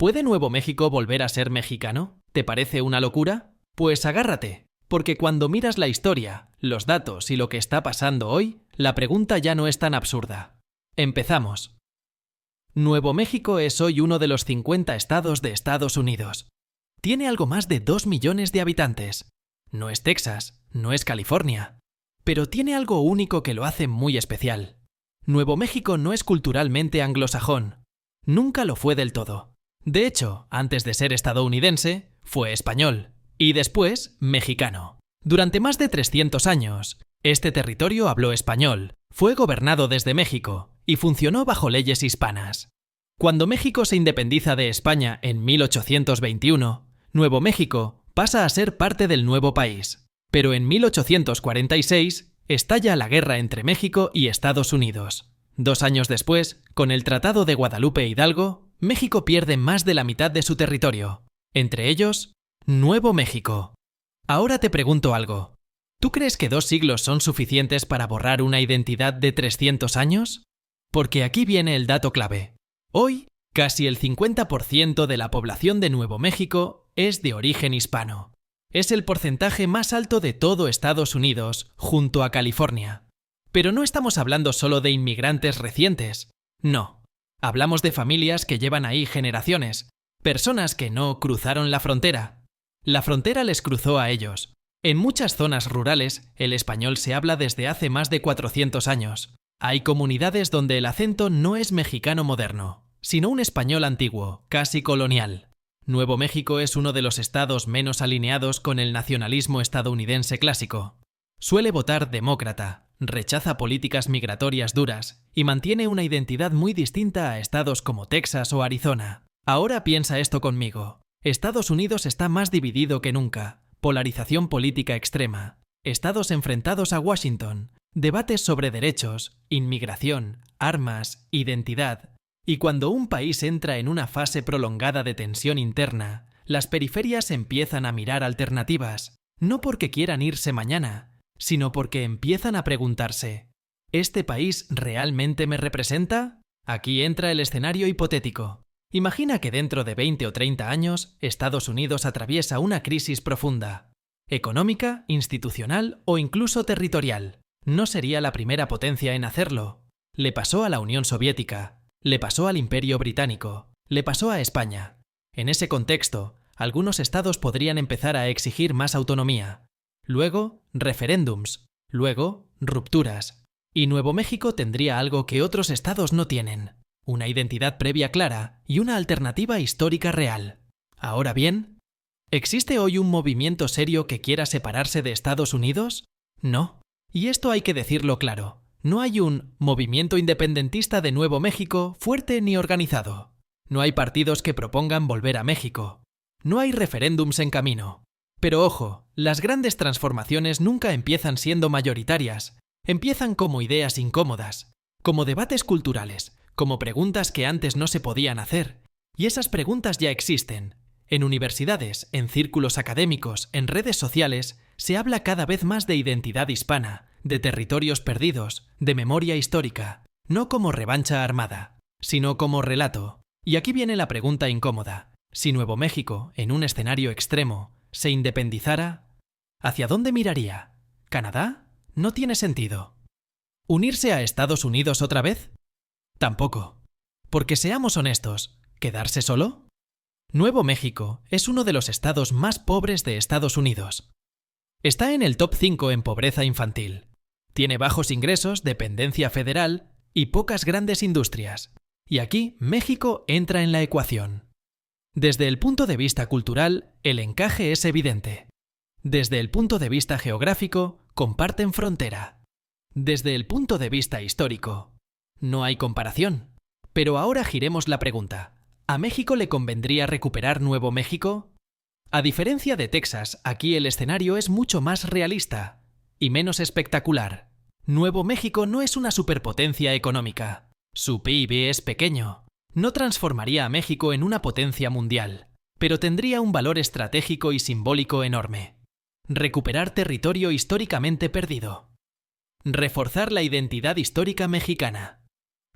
¿Puede Nuevo México volver a ser mexicano? ¿Te parece una locura? Pues agárrate, porque cuando miras la historia, los datos y lo que está pasando hoy, la pregunta ya no es tan absurda. Empezamos. Nuevo México es hoy uno de los 50 estados de Estados Unidos. Tiene algo más de 2 millones de habitantes. No es Texas, no es California, pero tiene algo único que lo hace muy especial. Nuevo México no es culturalmente anglosajón. Nunca lo fue del todo. De hecho, antes de ser estadounidense, fue español y después mexicano. Durante más de 300 años, este territorio habló español, fue gobernado desde México y funcionó bajo leyes hispanas. Cuando México se independiza de España en 1821, Nuevo México pasa a ser parte del nuevo país. Pero en 1846 estalla la guerra entre México y Estados Unidos. 2 años después, con el Tratado de Guadalupe Hidalgo, México pierde más de la mitad de su territorio. Entre ellos, Nuevo México. Ahora te pregunto algo. ¿Tú crees que 2 siglos son suficientes para borrar una identidad de 300 años? Porque aquí viene el dato clave. Hoy, casi el 50% de la población de Nuevo México es de origen hispano. Es el porcentaje más alto de todo Estados Unidos, junto a California. Pero no estamos hablando solo de inmigrantes recientes. No. Hablamos de familias que llevan ahí generaciones, personas que no cruzaron la frontera. La frontera les cruzó a ellos. En muchas zonas rurales, el español se habla desde hace más de 400 años. Hay comunidades donde el acento no es mexicano moderno, sino un español antiguo, casi colonial. Nuevo México es uno de los estados menos alineados con el nacionalismo estadounidense clásico. Suele votar demócrata, rechaza políticas migratorias duras y mantiene una identidad muy distinta a estados como Texas o Arizona. Ahora piensa esto conmigo. Estados Unidos está más dividido que nunca. Polarización política extrema. Estados enfrentados a Washington. Debates sobre derechos, inmigración, armas, identidad. Y cuando un país entra en una fase prolongada de tensión interna, las periferias empiezan a mirar alternativas, no porque quieran irse mañana, sino porque empiezan a preguntarse, ¿este país realmente me representa? Aquí entra el escenario hipotético. Imagina que dentro de 20 o 30 años, Estados Unidos atraviesa una crisis profunda, económica, institucional o incluso territorial. No sería la primera potencia en hacerlo. Le pasó a la Unión Soviética, le pasó al Imperio Británico, le pasó a España. En ese contexto, algunos estados podrían empezar a exigir más autonomía. Luego, referéndums. Luego, rupturas. Y Nuevo México tendría algo que otros estados no tienen. Una identidad previa clara y una alternativa histórica real. Ahora bien, ¿existe hoy un movimiento serio que quiera separarse de Estados Unidos? No. Y esto hay que decirlo claro. No hay un movimiento independentista de Nuevo México fuerte ni organizado. No hay partidos que propongan volver a México. No hay referéndums en camino. Pero ojo, las grandes transformaciones nunca empiezan siendo mayoritarias. Empiezan como ideas incómodas, como debates culturales, como preguntas que antes no se podían hacer. Y esas preguntas ya existen. En universidades, en círculos académicos, en redes sociales, se habla cada vez más de identidad hispana, de territorios perdidos, de memoria histórica, no como revancha armada, sino como relato. Y aquí viene la pregunta incómoda. Si Nuevo México, en un escenario extremo, se independizara, ¿hacia dónde miraría? ¿Canadá? No tiene sentido. ¿Unirse a Estados Unidos otra vez? Tampoco. Porque seamos honestos, ¿quedarse solo? Nuevo México es uno de los estados más pobres de Estados Unidos. Está en el top 5 en pobreza infantil. Tiene bajos ingresos, dependencia federal y pocas grandes industrias. Y aquí México entra en la ecuación. Desde el punto de vista cultural, el encaje es evidente. Desde el punto de vista geográfico, comparten frontera. Desde el punto de vista histórico, no hay comparación. Pero ahora giremos la pregunta. ¿A México le convendría recuperar Nuevo México? A diferencia de Texas, aquí el escenario es mucho más realista y menos espectacular. Nuevo México no es una superpotencia económica. Su PIB es pequeño. No transformaría a México en una potencia mundial, pero tendría un valor estratégico y simbólico enorme. Recuperar territorio históricamente perdido. Reforzar la identidad histórica mexicana.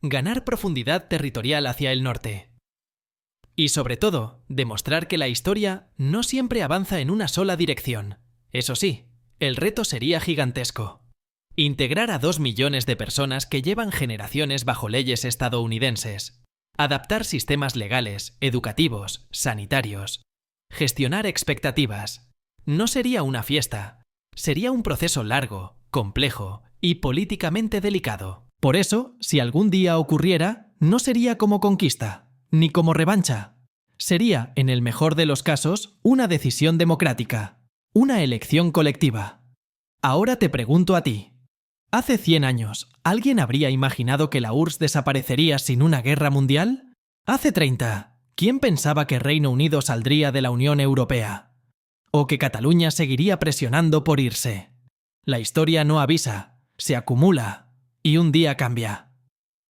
Ganar profundidad territorial hacia el norte. Y sobre todo, demostrar que la historia no siempre avanza en una sola dirección. Eso sí, el reto sería gigantesco. Integrar a 2 millones de personas que llevan generaciones bajo leyes estadounidenses. Adaptar sistemas legales, educativos, sanitarios. Gestionar expectativas. No sería una fiesta. Sería un proceso largo, complejo y políticamente delicado. Por eso, si algún día ocurriera, no sería como conquista, ni como revancha. Sería, en el mejor de los casos, una decisión democrática, una elección colectiva. Ahora te pregunto a ti. ¿Hace 100 años alguien habría imaginado que la URSS desaparecería sin una guerra mundial? Hace 30, ¿quién pensaba que Reino Unido saldría de la Unión Europea? ¿O que Cataluña seguiría presionando por irse? La historia no avisa, se acumula y un día cambia.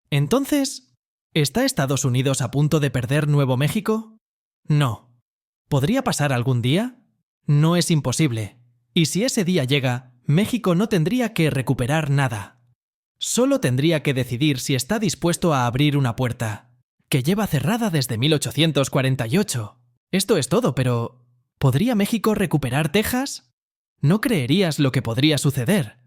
Entonces, ¿está Estados Unidos a punto de perder Nuevo México? No. ¿Podría pasar algún día? No es imposible. Y si ese día llega, México no tendría que recuperar nada. Solo tendría que decidir si está dispuesto a abrir una puerta, que lleva cerrada desde 1848. Esto es todo, pero ¿podría México recuperar Texas? No creerías lo que podría suceder.